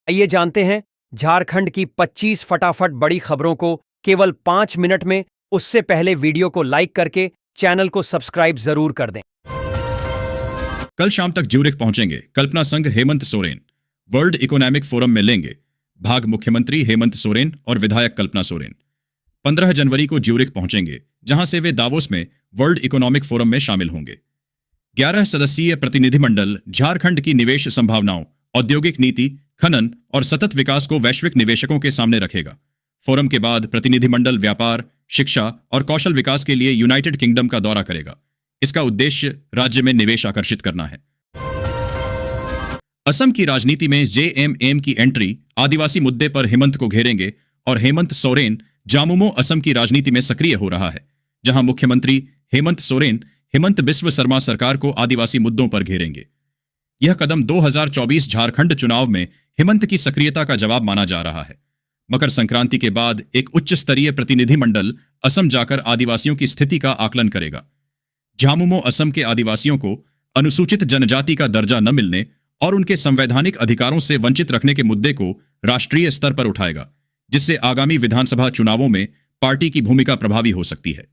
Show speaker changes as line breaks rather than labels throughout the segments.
आइए जानते हैं झारखंड की 25 फटाफट बड़ी खबरों को केवल 5 मिनट में। उससे पहले वीडियो को लाइक करके चैनल को सब्सक्राइब जरूर कर दें।
कल शाम तक ज्यूरिख पहुंचेंगे कल्पना संघ Hemant Soren. World economic forum में लेंगे भाग मुख्यमंत्री हेमंत सोरेन और विधायक कल्पना सोरेन। 15 जनवरी को ज्यूरिख पहुंचेंगे, जहां से वे दावोस में वर्ल्ड इकोनॉमिक फोरम में शामिल होंगे। 11 सदस्यीय प्रतिनिधिमंडल झारखंड की निवेश संभावनाओं, औद्योगिक नीति, खनन और सतत विकास को वैश्विक निवेशकों के सामने रखेगा। फोरम के बाद प्रतिनिधिमंडल व्यापार, शिक्षा और कौशल विकास के लिए यूनाइटेड किंगडम का दौरा करेगा। इसका उद्देश्य राज्य में निवेश आकर्षित करना है। असम की राजनीति में जेएमएम की एंट्री, आदिवासी मुद्दे पर हेमंत को घेरेंगे और हेमंत सोरेन जामुमो असम की राजनीति में सक्रिय हो रहा है, जहां मुख्यमंत्री हेमंत सोरेन हेमंत बिस्व शर्मा सरकार को आदिवासी मुद्दों पर घेरेंगे। यह कदम 2024 झारखंड चुनाव में हेमंत की सक्रियता का जवाब माना जा रहा है। मकर संक्रांति के बाद एक उच्च स्तरीय प्रतिनिधिमंडल असम जाकर आदिवासियों की स्थिति का आकलन करेगा। झामुमो असम के आदिवासियों को अनुसूचित जनजाति का दर्जा न मिलने और उनके संवैधानिक अधिकारों से वंचित रखने के मुद्दे को राष्ट्रीय स्तर पर उठाएगा, जिससे आगामी विधानसभा चुनावों में पार्टी की भूमिका प्रभावी हो सकती है।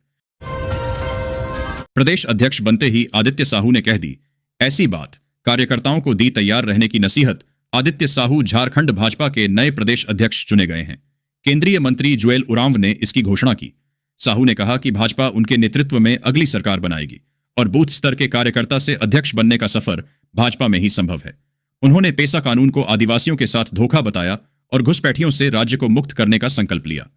प्रदेश अध्यक्ष बनते ही आदित्य साहू ने कह दी ऐसी बात, कार्यकर्ताओं को दी तैयार रहने की नसीहत। आदित्य साहू झारखंड भाजपा के नए प्रदेश अध्यक्ष चुने गए हैं। केंद्रीय मंत्री जुएल उरांव ने इसकी घोषणा की। साहू ने कहा कि भाजपा उनके नेतृत्व में अगली सरकार बनाएगी और बूथ स्तर के कार्यकर्ता से अध्यक्ष बनने का सफर भाजपा में ही संभव है। उन्होंने पेसा कानून को आदिवासियों के साथ धोखा बताया और घुसपैठियों से राज्य को मुक्त करने का संकल्प लिया।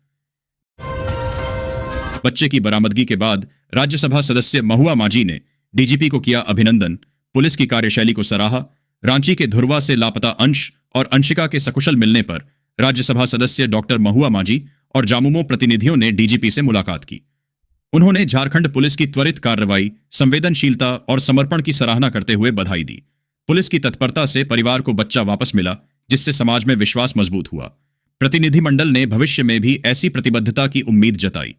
बच्चे की बरामदगी के बाद राज्यसभा सदस्य महुआ माझी ने डीजीपी को किया अभिनंदन, पुलिस की कार्यशैली को सराहा। रांची के धुरवा से लापता अंश और अंशिका के सकुशल मिलने पर राज्यसभा सदस्य डॉक्टर महुआ माझी और जामुमो प्रतिनिधियों ने डीजीपी से मुलाकात की। उन्होंने झारखंड पुलिस की त्वरित कार्रवाई, संवेदनशीलता और समर्पण की सराहना करते हुए बधाई दी। पुलिस की तत्परता से परिवार को बच्चा वापस मिला, जिससे समाज में विश्वास मजबूत हुआ। प्रतिनिधिमंडल ने भविष्य में भी ऐसी प्रतिबद्धता की उम्मीद जताई।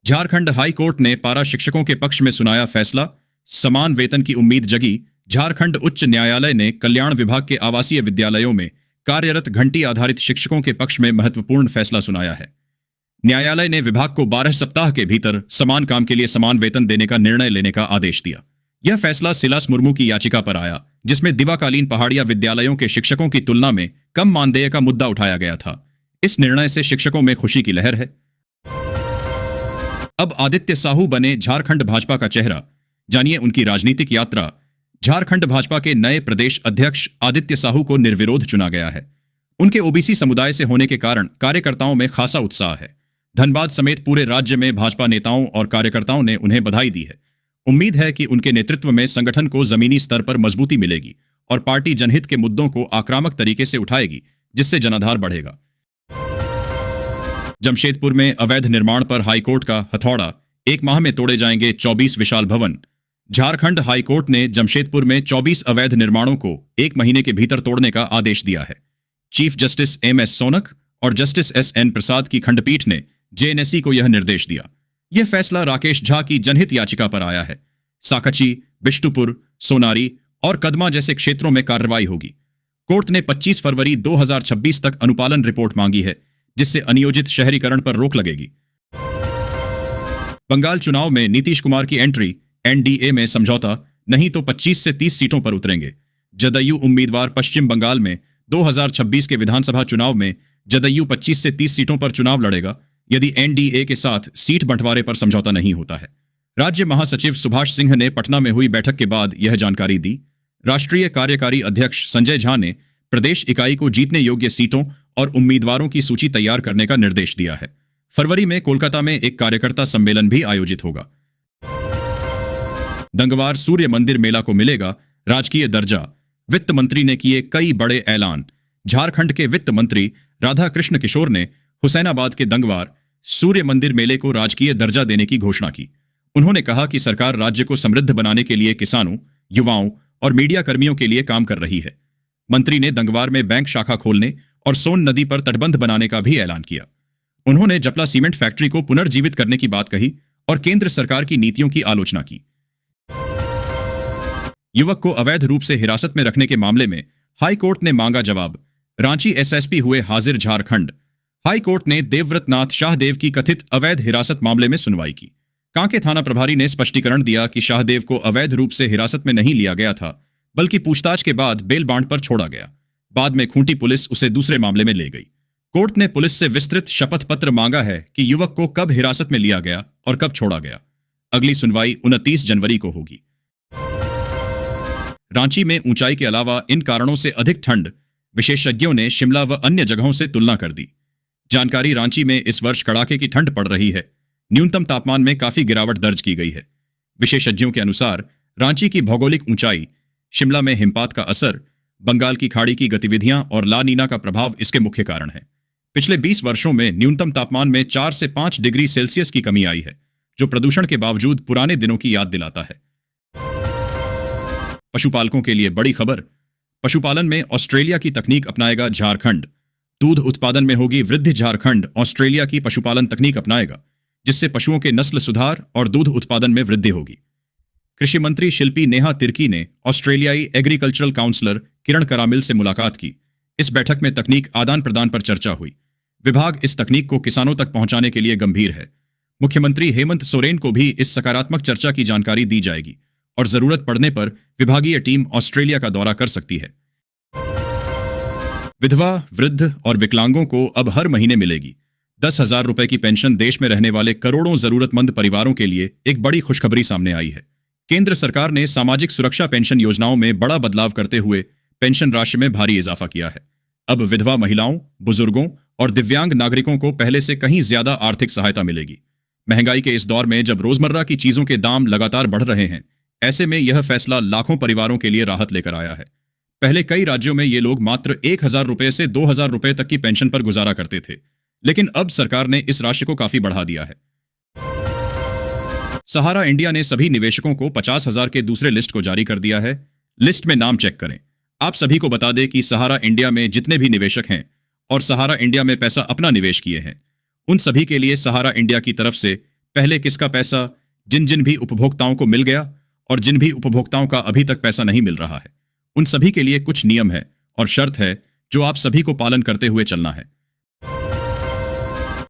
झारखंड हाई कोर्ट ने पारा शिक्षकों के पक्ष में सुनाया फैसला, समान वेतन की उम्मीद जगी। झारखंड उच्च न्यायालय ने कल्याण विभाग के आवासीय विद्यालयों में कार्यरत घंटी आधारित शिक्षकों के पक्ष में महत्वपूर्ण फैसला सुनाया है। न्यायालय ने विभाग को 12 सप्ताह के भीतर समान काम के लिए समान वेतन देने का निर्णय लेने का आदेश दिया। यह फैसला सिलास मुर्मू की याचिका पर आया, जिसमें दिवाकालीन पहाड़िया विद्यालयों के शिक्षकों की तुलना में कम मानदेय का मुद्दा उठाया गया था। इस निर्णय से शिक्षकों में खुशी की लहर है। अब आदित्य साहू बने झारखंड भाजपा का चेहरा, जानिए उनकी राजनीतिक यात्रा। झारखंड भाजपा के नए प्रदेश अध्यक्ष आदित्य साहू को निर्विरोध चुना गया है। उनके ओबीसी समुदाय से होने के कारण कार्यकर्ताओं में खासा उत्साह है। धनबाद समेत पूरे राज्य में भाजपा नेताओं और कार्यकर्ताओं ने उन्हें बधाई दी है। उम्मीद है कि उनके नेतृत्व में संगठन को जमीनी स्तर पर मजबूती मिलेगी और पार्टी जनहित के मुद्दों को आक्रामक तरीके से उठाएगी, जिससे जनाधार बढ़ेगा। जमशेदपुर में अवैध निर्माण पर हाईकोर्ट का हथौड़ा, 1 माह में तोड़े जाएंगे 24 विशाल भवन। झारखंड हाईकोर्ट ने जमशेदपुर में 24 अवैध निर्माणों को 1 महीने के भीतर तोड़ने का आदेश दिया है। चीफ जस्टिस एमएस सोनक और जस्टिस एसएन प्रसाद की खंडपीठ ने जेएनएससी को यह निर्देश दिया। यह फैसला राकेश झा की जनहित याचिका पर आया है। साकची, बिष्टुपुर, सोनारी और कदमा जैसे क्षेत्रों में कार्रवाई होगी। कोर्ट ने 25 फरवरी 2026 तक अनुपालन रिपोर्ट मांगी है, जिससे अनियोजित शहरीकरण पर रोक लगेगी। बंगाल चुनाव में नीतीश कुमार की एंट्री, एनडीए में समझौता नहीं तो 25 से 30 सीटों पर उतरेंगे। जदयू उम्मीदवार पश्चिम बंगाल में 2026 के विधानसभा चुनाव में जदयू 25 से 30 सीटों पर चुनाव लड़ेगा, यदि एनडीए के साथ सीट बंटवारे पर समझौता नहीं होता है। राज्य महासचिव सुभाष सिंह ने पटना में हुई बैठक के बाद यह जानकारी दी। राष्ट्रीय कार्यकारी अध्यक्ष संजय झा ने प्रदेश इकाई को जीतने योग्य सीटों और उम्मीदवारों की सूची तैयार करने का निर्देश दिया है। फरवरी में कोलकाता में एक कार्यकर्ता सम्मेलन भी आयोजित होगा। दंगवार सूर्य मंदिर मेला को मिलेगा राजकीय दर्जा, वित्त मंत्री ने किए कई बड़े ऐलान। झारखंड के वित्त मंत्री राधा कृष्ण किशोर ने हुसैनाबाद के दंगवार सूर्य मंदिर मेले को राजकीय दर्जा देने की घोषणा की। उन्होंने कहा कि सरकार राज्य को समृद्ध बनाने के लिए किसानों, युवाओं और मीडिया कर्मियों के लिए काम कर रही है। मंत्री ने दंगवार में बैंक शाखा खोलने और सोन नदी पर तटबंध बनाने का भी ऐलान किया। उन्होंने जपला सीमेंट फैक्ट्री को पुनर्जीवित करने की बात कही और केंद्र सरकार की नीतियों की आलोचना की। युवक को अवैध रूप से हिरासत में रखने के मामले में हाई कोर्ट ने मांगा जवाब, रांची एसएसपी हुए हाजिर झारखंड। हाई कोर्ट ने देवव्रत नाथ शाहदेव की कथित अवैध हिरासत मामले में सुनवाई की। कांके थाना प्रभारी ने स्पष्टीकरण दिया कि शाहदेव को अवैध रूप से हिरासत में नहीं लिया गया था, बल्कि पूछताछ के बाद बेल बांड पर छोड़ा गया। बाद में खूंटी पुलिस उसे दूसरे मामले में ले गई। कोर्ट ने पुलिस से विस्तृत शपथ पत्र मांगा है कि युवक को कब हिरासत में लिया गया और कब छोड़ा गया। अगली सुनवाई 29 जनवरी को होगी। रांची में ऊंचाई के अलावा इन कारणों से अधिक ठंड, विशेषज्ञों ने शिमला व अन्य जगहों से तुलना कर दी। जानकारी, रांची में इस वर्ष कड़ाके की ठंड पड़ रही है। न्यूनतम तापमान में काफी गिरावट दर्ज की गई है। विशेषज्ञों के अनुसार रांची की भौगोलिक ऊंचाई, शिमला में हिमपात का असर, बंगाल की खाड़ी की गतिविधियां और ला नीना का प्रभाव इसके मुख्य कारण है। पिछले 20 वर्षों में न्यूनतम तापमान में 4 से 5 डिग्री सेल्सियस की कमी आई है, जो प्रदूषण के बावजूद पुराने दिनों की याद दिलाता है। पशुपालकों के लिए बड़ी खबर, पशुपालन में ऑस्ट्रेलिया की तकनीक अपनाएगा झारखंड। दूध उत्पादन में होगी वृद्धि। झारखंड ऑस्ट्रेलिया की पशुपालन तकनीक अपनाएगा, जिससे पशुओं के नस्ल सुधार और दूध उत्पादन में वृद्धि होगी। कृषि मंत्री शिल्पी नेहा तिर्की ने ऑस्ट्रेलियाई एग्रीकल्चरल काउंसलर किरण करामिल से मुलाकात की। इस बैठक में तकनीक आदान प्रदान पर चर्चा हुई। विभाग इस तकनीक को किसानों तक पहुंचाने के लिए गंभीर है। मुख्यमंत्री हेमंत सोरेन को भी इस सकारात्मक चर्चा की जानकारी दी जाएगी और जरूरत पड़ने पर विभागीय टीम ऑस्ट्रेलिया का दौरा कर सकती है। विधवा, वृद्ध और विकलांगों को अब हर महीने मिलेगी 10,000 रुपए की पेंशन। देश में रहने वाले करोड़ों जरूरतमंद परिवारों के लिए एक बड़ी खुशखबरी सामने आई है। केंद्र सरकार ने सामाजिक सुरक्षा पेंशन योजनाओं में बड़ा बदलाव करते हुए पेंशन राशि में भारी इजाफा किया है। अब विधवा महिलाओं, बुजुर्गों और दिव्यांग नागरिकों को पहले से कहीं ज्यादा आर्थिक सहायता मिलेगी। महंगाई के इस दौर में जब रोजमर्रा की चीजों के दाम लगातार बढ़ रहे हैं, ऐसे में यह फैसला लाखों परिवारों के लिए राहत लेकर आया है। पहले कई राज्यों में ये लोग मात्र 1,000 रुपए से 2,000 रुपए तक की पेंशन पर गुजारा करते थे, लेकिन अब सरकार ने इस राशि को काफी बढ़ा दिया है। सहारा इंडिया ने सभी निवेशकों को 50,000 के दूसरे लिस्ट को जारी कर दिया है। लिस्ट में नाम चेक करें। आप सभी को बता दें कि सहारा इंडिया में जितने भी निवेशक हैं और सहारा इंडिया में पैसा अपना निवेश किए हैं, उन सभी के लिए सहारा इंडिया की तरफ से पहले किसका पैसा जिन जिन भी उपभोक्ताओं को मिल गया और जिन भी उपभोक्ताओं का अभी तक पैसा नहीं मिल रहा है, उन सभी के लिए कुछ नियम है और शर्त है जो आप सभी को पालन करते हुए चलना है।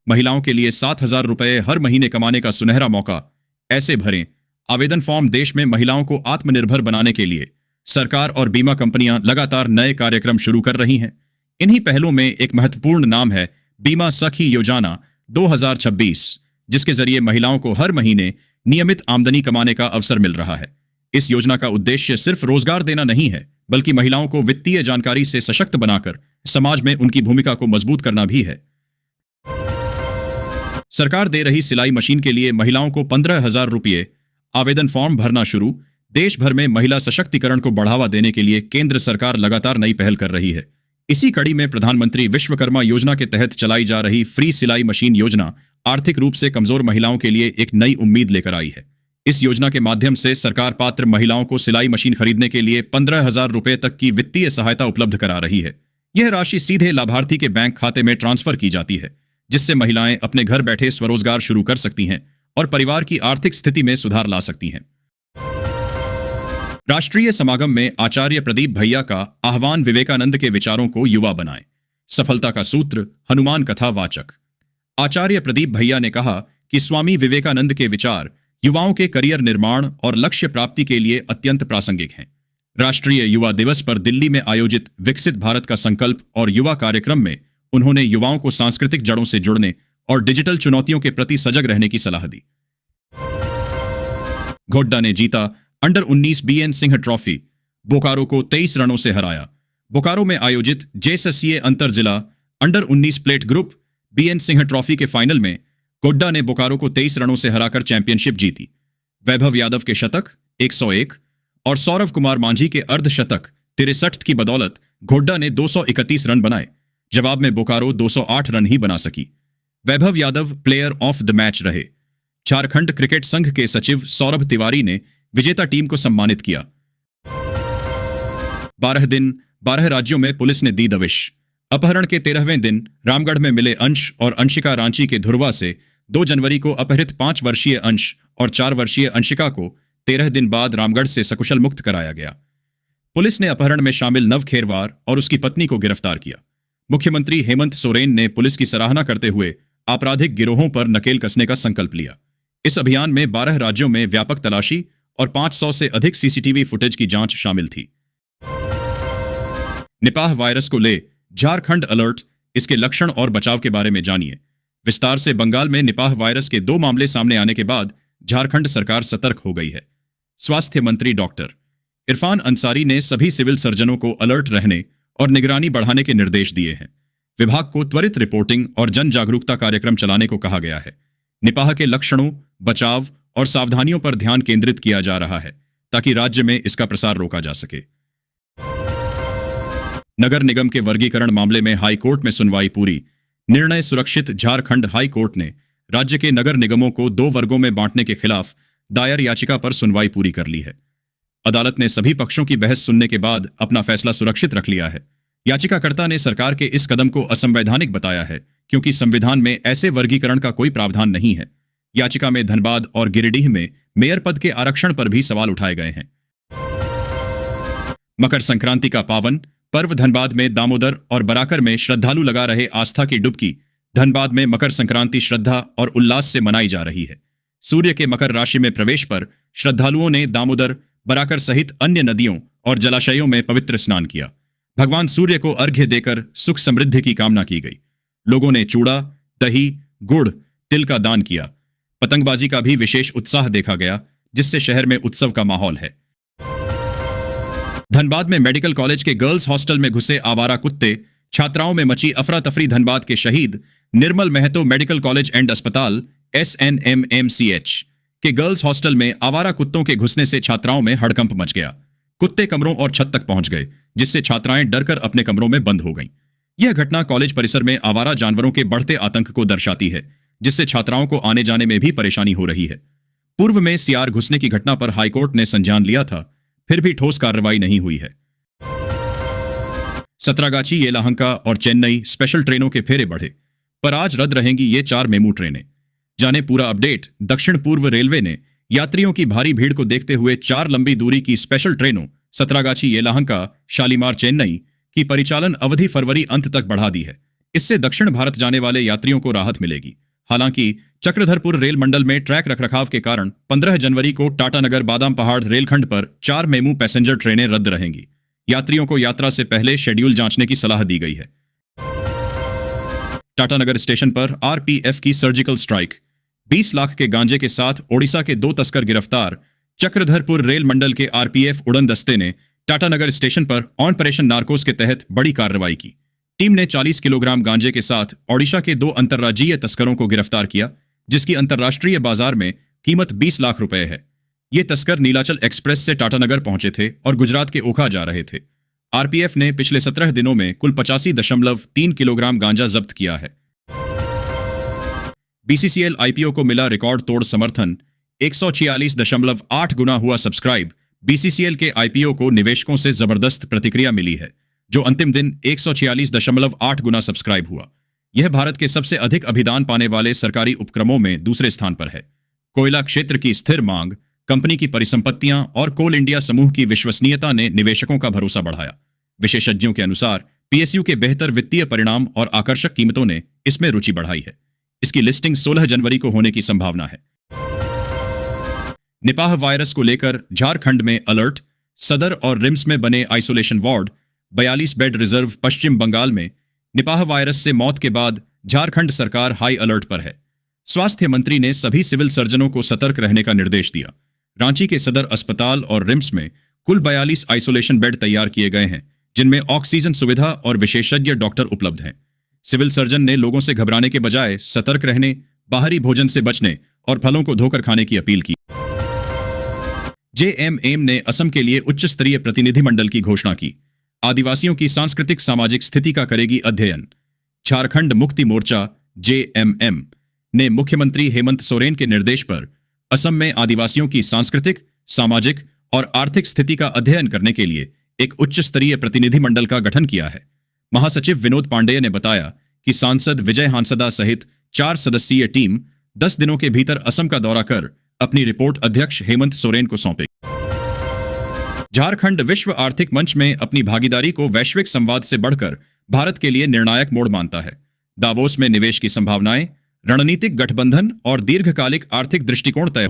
महिलाओं के लिए 7,000 रुपए हर महीने कमाने का सुनहरा मौका। ऐसे भरें आवेदन फॉर्म। देश में महिलाओं को आत्मनिर्भर बनाने के लिए सरकार और बीमा कंपनियां लगातार नए कार्यक्रम शुरू कर रही हैं। इन्हीं पहलों में एक महत्वपूर्ण नाम है बीमा सखी योजना 2026, जिसके जरिए महिलाओं को हर महीने नियमित आमदनी कमाने का अवसर मिल रहा है। इस योजना का उद्देश्य सिर्फ रोजगार देना नहीं है, बल्कि महिलाओं को वित्तीय जानकारी से सशक्त बनाकर समाज में उनकी भूमिका को मजबूत करना भी है। सरकार दे रही सिलाई मशीन के लिए महिलाओं को 15,000 रुपये। आवेदन फॉर्म भरना शुरू। देश भर में महिला सशक्तिकरण को बढ़ावा देने के लिए केंद्र सरकार लगातार नई पहल कर रही है। इसी कड़ी में प्रधानमंत्री विश्वकर्मा योजना के तहत चलाई जा रही फ्री सिलाई मशीन योजना आर्थिक रूप से कमजोर महिलाओं के लिए एक नई उम्मीद लेकर आई है। इस योजना के माध्यम से सरकार पात्र महिलाओं को सिलाई मशीन खरीदने के लिए 15,000 रुपये तक की वित्तीय सहायता उपलब्ध करा रही है। यह राशि सीधे लाभार्थी के बैंक खाते में ट्रांसफर की जाती है, जिससे महिलाएं अपने घर बैठे स्वरोजगार शुरू कर सकती हैं और परिवार की आर्थिक स्थिति में सुधार ला सकती हैं। राष्ट्रीय समागम में आचार्य प्रदीप भैया का आह्वान, विवेकानंद के विचारों को युवा बनाएं। सफलता का सूत्र, हनुमान कथा वाचक। आचार्य प्रदीप भैया ने कहा कि स्वामी विवेकानंद के विचार युवाओं के करियर निर्माण और लक्ष्य प्राप्ति के लिए अत्यंत प्रासंगिक हैं। राष्ट्रीय युवा दिवस पर दिल्ली में आयोजित विकसित भारत का संकल्प और युवा कार्यक्रम में उन्होंने युवाओं को सांस्कृतिक जड़ों से जुड़ने और डिजिटल चुनौतियों के प्रति सजग रहने की सलाह दी। गोड्डा ने जीता under 19 BN Singh trophy. Bokaro को 23 रनों से हराया। बोकारो में आयोजित जेएसएससीए अंतर जिला under 19 plate group BN Singh trophy के फाइनल में गोड्डा ने बोकारो को 23 रनों से हराकर चैंपियनशिप जीती। वैभव यादव के शतक 101 और सौरव कुमार मांझी के अर्धशतक 63 की बदौलत गोड्डा ने 231 रन बनाए। जवाब में बोकारो 208 रन ही बना सकी। Vaibhav Yadav player of the match रहे। झारखंड क्रिकेट संघ के सचिव सौरभ तिवारी ने विजेता टीम को सम्मानित किया। 12 दिन 12 राज्यों में पुलिस ने दी दबिश। अपहरण के 13वें दिन रामगढ़ में मिले अंश और अंशिका। रांची के धुरवा से 2 जनवरी को अपहृत 5 वर्षीय अंश और 4 वर्षीय अंशिका को 13 दिन बाद रामगढ़ से सकुशल मुक्त कराया गया। पुलिस ने अपहरण में शामिल नव खेरवार और उसकी पत्नी को गिरफ्तार किया। मुख्यमंत्री हेमंत सोरेन ने पुलिस की सराहना करते हुए आपराधिक गिरोहों पर नकेल कसने का संकल्प लिया। इस अभियान में 12 राज्यों में व्यापक तलाशी और 500 से अधिक सीसीटीवी फुटेज की जांच शामिल थी। निपाह वायरस को ले झारखंड अलर्ट, इसके लक्षण और बचाव के बारे में जानिए विस्तार से। बंगाल में निपाह वायरस के 2 मामले सामने आने के बाद झारखंड सरकार सतर्क हो गई है। स्वास्थ्य मंत्री डॉक्टर इरफान अंसारी ने सभी सिविल सर्जनों को अलर्ट रहने और निगरानी बढ़ाने के निर्देश दिए हैं। विभाग को त्वरित रिपोर्टिंग और जन जागरूकता कार्यक्रम चलाने को कहा गया है। निपाह के लक्षणों, बचाव और सावधानियों पर ध्यान केंद्रित किया जा रहा है ताकि राज्य में इसका प्रसार रोका जा सके। नगर निगम के वर्गीकरण मामले में हाई कोर्ट में सुनवाई पूरी। निर्णय सुरक्षित। झारखंड हाई कोर्ट ने राज्य के नगर निगमों को 2 वर्गों में बांटने के खिलाफ दायर याचिका पर सुनवाई पूरी कर ली है। अदालत ने सभी पक्षों की बहस सुनने के बाद अपना फैसला सुरक्षित रख लिया है। याचिकाकर्ता ने सरकार के इस कदम को असंवैधानिक बताया है क्योंकि संविधान में ऐसे वर्गीकरण का कोई प्रावधान नहीं है। याचिका में धनबाद और गिरिडीह में मेयर पद के आरक्षण पर भी सवाल उठाए गए हैं। मकर संक्रांति का पावन पर्व धनबाद में दामोदर और बराकर में श्रद्धालु लगा रहे आस्था की डुबकी। धनबाद में मकर संक्रांति श्रद्धा और उल्लास से मनाई जा रही है। सूर्य के मकर राशि में प्रवेश पर श्रद्धालुओं ने दामोदर, बराकर सहित अन्य नदियों और जलाशयों में पवित्र स्नान किया। भगवान सूर्य को अर्घ्य देकर सुख समृद्धि की कामना की गई। लोगों ने चूड़ा, दही, गुड़, तिल का दान किया। पतंगबाजी का भी विशेष उत्साह देखा गया, जिससे शहर में उत्सव का माहौल है। धनबाद में मेडिकल कॉलेज के गर्ल्स हॉस्टल में घुसे आवारा कुत्ते, छात्राओं में मची अफरा तफरी। धनबाद के शहीद निर्मल महतो मेडिकल कॉलेज एंड अस्पताल SNMMCH के गर्ल्स हॉस्टल में आवारा कुत्तों के घुसने से छात्राओं में हड़कंप मच गया। कुत्ते कमरों और छत तक पहुंच गए, जिससे छात्राएं डरकर अपने कमरों में बंद हो गईं। यह घटना कॉलेज परिसर में आवारा जानवरों के बढ़ते आतंक को दर्शाती है, जिससे छात्राओं को आने जाने में भी परेशानी हो रही है। पूर्व में सियार घुसने की घटना पर हाईकोर्ट ने संज्ञान लिया था, फिर भी ठोस कार्रवाई नहीं हुई है। सतरागाछी, येलाहंका और चेन्नई स्पेशल ट्रेनों के फेरे बढ़े, पर आज रद्द रहेंगी ये 4 मेमू ट्रेनें। जाने पूरा अपडेट। दक्षिण पूर्व रेलवे ने यात्रियों की भारी भीड़ को देखते हुए 4 लंबी दूरी की स्पेशल ट्रेनों सतरागाछी, येलाहंका, शालीमार, चेन्नई की परिचालन अवधि फरवरी अंत तक बढ़ा दी है। इससे दक्षिण भारत जाने वाले यात्रियों को राहत मिलेगी। हालांकि चक्रधरपुर रेल मंडल में ट्रैक रखरखाव के कारण 15 जनवरी को टाटानगर बादाम पहाड़ रेलखंड पर 4 मेमू पैसेंजर ट्रेनें रद्द रहेंगी। यात्रियों को यात्रा से पहले शेड्यूल जांचने की सलाह दी गई है। टाटानगर स्टेशन पर RPF की सर्जिकल स्ट्राइक। 20 लाख के गांजे के साथ ओडिशा के 2 तस्कर गिरफ्तार। चक्रधरपुर रेल मंडल के RPF उड़न दस्ते ने टाटानगर स्टेशन पर ऑपरेशन नार्कोस के तहत बड़ी कार्रवाई की। टीम ने 40 किलोग्राम गांजे के साथ ओडिशा के 2 अंतर्राज्यीय तस्करों को गिरफ्तार किया, जिसकी अंतर्राष्ट्रीय बाजार में कीमत 20 लाख रुपए है। ये तस्कर नीलाचल एक्सप्रेस से टाटानगर पहुंचे थे और गुजरात के ओखा जा रहे थे। RPF ने पिछले 17 दिनों में कुल 85.3 किलोग्राम गांजा जब्त किया है। BCCL IPO को मिला रिकॉर्ड तोड़ समर्थन। 146.8 गुना हुआ सब्सक्राइब। BCCL के IPO को निवेशकों से जबरदस्त प्रतिक्रिया मिली है, जो अंतिम दिन 146.8 गुना सब्सक्राइब हुआ। यह भारत के सबसे अधिक अभिदान पाने वाले सरकारी उपक्रमों में दूसरे स्थान पर है। कोयला क्षेत्र की स्थिर मांग, कंपनी की परिसंपत्तियां और कोल इंडिया समूह की विश्वसनीयता ने निवेशकों का भरोसा बढ़ाया। विशेषज्ञों के अनुसार PSU के बेहतर वित्तीय परिणाम और आकर्षक कीमतों ने इसमें रुचि बढ़ाई है। इसकी लिस्टिंग 16 जनवरी को होने की संभावना है। निपाह वायरस को लेकर झारखंड में अलर्ट। सदर और रिम्स में बने isolation ward. 42 bed reserve. Paschim Bengal में निपाह वायरस से मौत के बाद झारखंड सरकार हाई अलर्ट पर है। स्वास्थ्य मंत्री ने सभी सिविल सर्जनों को सतर्क रहने का निर्देश दिया। रांची के सदर अस्पताल और रिम्स में कुल 42 आइसोलेशन बेड तैयार किए गए हैं, जिनमें ऑक्सीजन सुविधा और विशेषज्ञ डॉक्टर उपलब्ध हैं। सिविल सर्जन ने लोगों से घबराने के बजाय सतर्क रहने, बाहरी भोजन से बचने और फलों को धोकर खाने की अपील की। JMM ने असम के लिए उच्च स्तरीय प्रतिनिधिमंडल की घोषणा की। आदिवासियों की सांस्कृतिक सामाजिक स्थिति का करेगी अध्ययन। झारखंड मुक्ति मोर्चा JMM ने मुख्यमंत्री हेमंत सोरेन के निर्देश पर असम में आदिवासियों की सांस्कृतिक, सामाजिक और आर्थिक स्थिति का अध्ययन करने के लिए एक उच्च स्तरीय प्रतिनिधिमंडल का गठन किया है। महासचिव विनोद पांडेय ने बताया कि सांसद विजय हांसदा सहित 4 सदस्यीय टीम 10 दिनों के भीतर असम का दौरा कर अपनी रिपोर्ट अध्यक्ष हेमंत सोरेन को सौंपेगी। झारखंड विश्व आर्थिक मंच में अपनी भागीदारी को वैश्विक संवाद से बढ़कर भारत के लिए निर्णायक मोड़ मानता है। दावोस में निवेश की संभावनाएं, रणनीतिक गठबंधन और दीर्घकालिक आर्थिक दृष्टिकोण तय